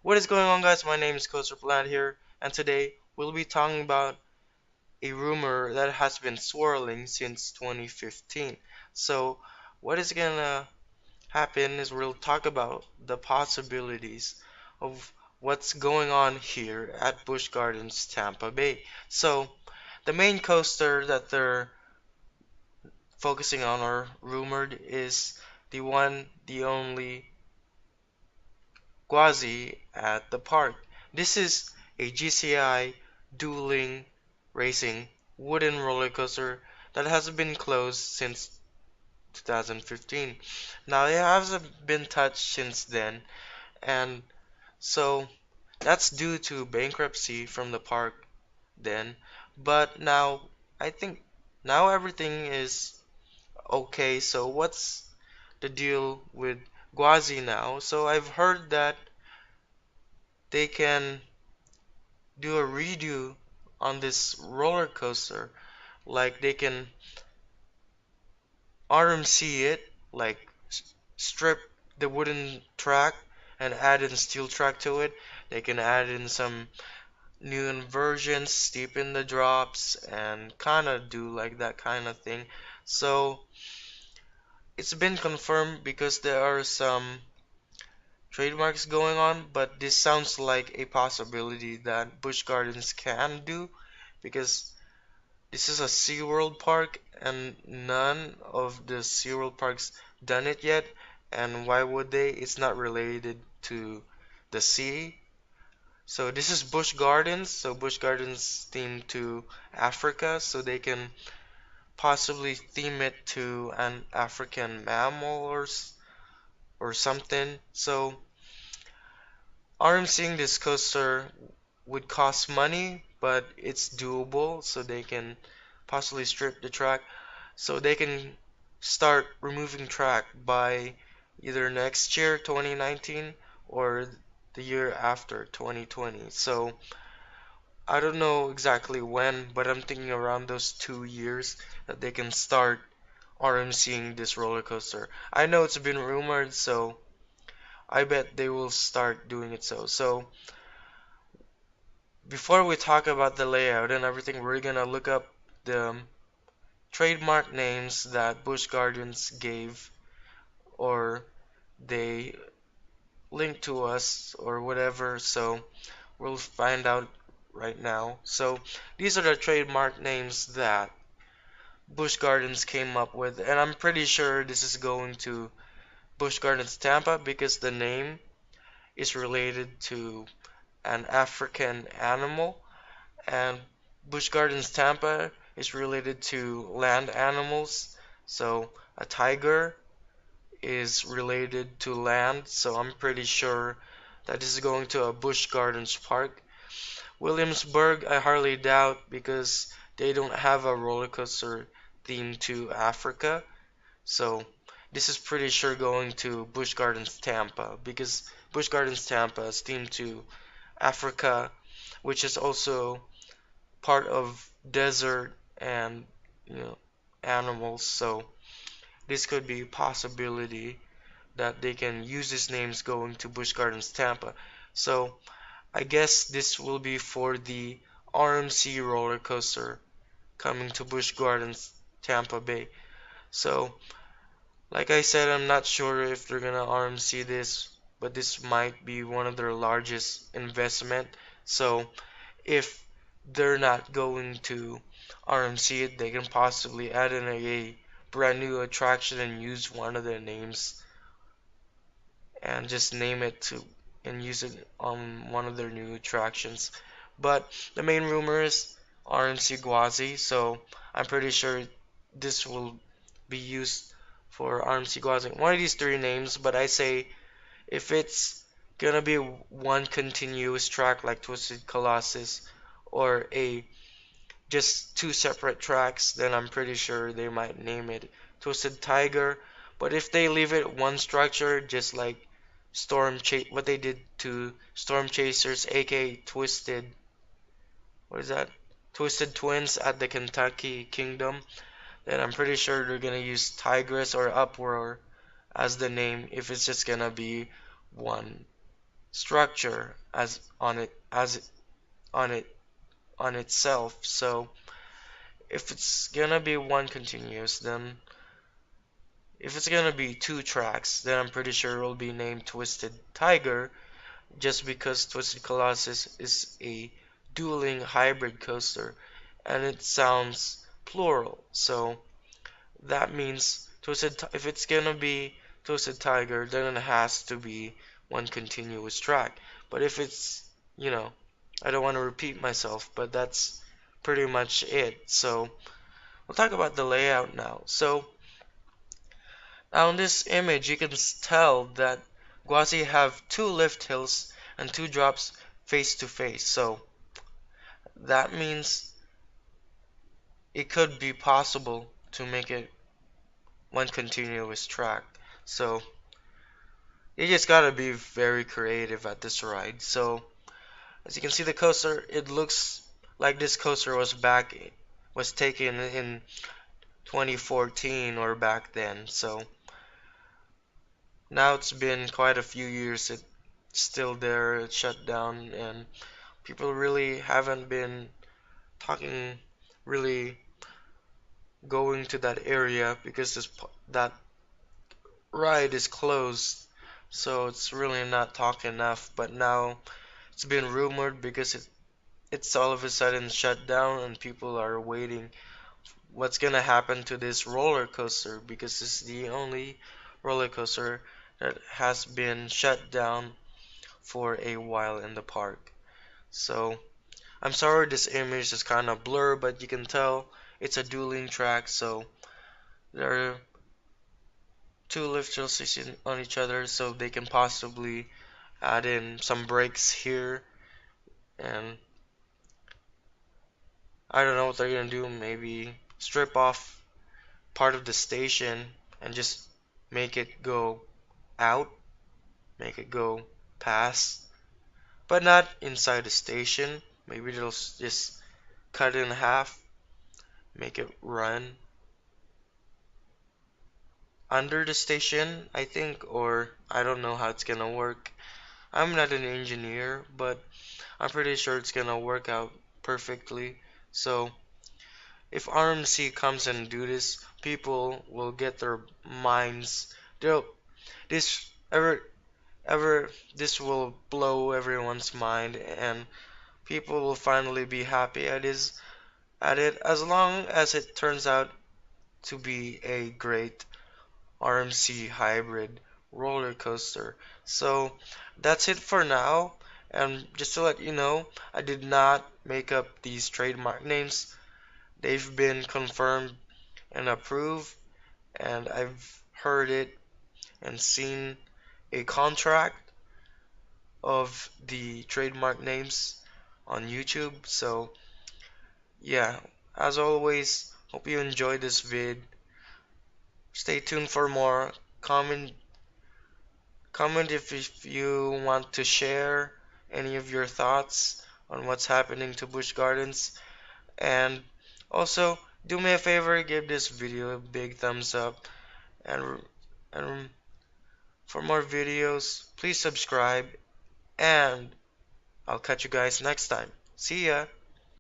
What is going on, guys? My name is Coaster Plant here, and today we'll be talking about a rumor that has been swirling since 2015. So, what is gonna happen is we'll talk about the possibilities of what's going on here at Busch Gardens, Tampa Bay. So, the main coaster that they're focusing on or rumored is the one, the only Gwazi at the park. This is a GCI dueling racing wooden roller coaster that has been closed since 2015. Now it hasn't been touched since then, and so that's due to bankruptcy from the park then. But now I think now everything is okay. So what's the deal with Gwazi now? So I've heard that they can do a redo on this roller coaster. Like they can RMC it, like strip the wooden track and add in steel track to it. They can add in some new inversions, steepen the drops, and kind of do like that kind of thing. So it's been confirmed because there are some trademarks going on, but this sounds like a possibility that Busch Gardens can do because this is a SeaWorld park, and none of the SeaWorld parks done it yet. And why would they? It's not related to the sea. So this is Busch Gardens. So Busch Gardens themed to Africa, so they can possibly theme it to an African mammal or something. So RMCing this coaster would cost money, but it's doable, so they can possibly strip the track. So they can start removing track by either next year, 2019, or the year after, 2020. So I don't know exactly when, but I'm thinking around those 2 years that they can start RMCing this roller coaster. I know it's been rumored, so I bet they will start doing it so. Before we talk about the layout and everything, we're gonna look up the trademark names that Busch Gardens gave or they linked to us or whatever. So we'll find out right now. So these are the trademark names that Busch Gardens came up with, and I'm pretty sure this is going to Busch Gardens Tampa because the name is related to an African animal, and Busch Gardens Tampa is related to land animals. So a tiger is related to land, so I'm pretty sure that this is going to a Busch Gardens park. Williamsburg, I hardly doubt because they don't have a roller coaster themed to Africa. So this is pretty sure going to Busch Gardens Tampa because Busch Gardens Tampa is themed to Africa, which is also part of desert and you know animals. So this could be a possibility that they can use these names going to Busch Gardens Tampa. So I guess this will be for the RMC roller coaster coming to Busch Gardens Tampa Bay. So like I said, I'm not sure if they're gonna RMC this, but this might be one of their largest investment. So if they're not going to RMC it, they can possibly add in a brand new attraction and use one of their names and just name it to and use it on one of their new attractions. But the main rumor is RMC Gwazi, so I'm pretty sure this will be used for RMC Gwazi. One of these three names, but I say if it's gonna be one continuous track like Twisted Colossus or a just two separate tracks, then I'm pretty sure they might name it Twisted Tiger. But if they leave it one structure, just like what they did to Storm Chasers, aka Twisted, what is that? Twisted Twins at the Kentucky Kingdom, then I'm pretty sure they're gonna use Tigress or Uproar as the name if it's just gonna be one. structure as on it on it on itself. So if it's gonna be one continuous, then if it's gonna be two tracks, then I'm pretty sure it will be named Twisted Tiger, just because Twisted Colossus is a dueling hybrid coaster and it sounds plural. So that means if it's gonna be Twisted Tiger, then it has to be one continuous track. But if it's, you know, I don't want to repeat myself, but that's pretty much it. So we'll talk about the layout now. So now in this image, you can tell that Gwazi have two lift hills and two drops face to face. So that means it could be possible to make it one continuous track. So you just gotta be very creative at this ride. So as you can see the coaster, it looks like this coaster was taken in 2014 or back then. So now it's been quite a few years. It's still there, it's shut down, and people really haven't been talking, really going to that area because that ride is closed. So it's really not talking enough. But now it's been rumored because it's all of a sudden shut down and people are waiting what's gonna happen to this roller coaster because it's the only roller coaster that has been shut down for a while in the park. So I'm sorry this image is kind of blurred, but you can tell it's a dueling track, so there are two lift hills on each other, so they can possibly add in some brakes here, and I don't know what they're gonna do, maybe strip off part of the station and just make it go out, make it go past, but not inside the station. Maybe they'll just cut it in half, make it run under the station, I think, or I don't know how it's gonna work. I'm not an engineer, but I'm pretty sure it's gonna work out perfectly. So if RMC comes and do this, people will get their minds. They'll this ever this will blow everyone's mind, and people will finally be happy at it as long as it turns out to be a great RMC hybrid roller coaster. So that's it for now. And just to let you know, I did not make up these trademark names. They've been confirmed and approved, and I've heard it and seen a contract of the trademark names on YouTube. So yeah, as always, hope you enjoyed this vid. Stay tuned for more. Comment comment if you want to share any of your thoughts on what's happening to Busch Gardens. And also, do me a favor, give this video a big thumbs up. And, and for more videos, please subscribe. And I'll catch you guys next time. See ya!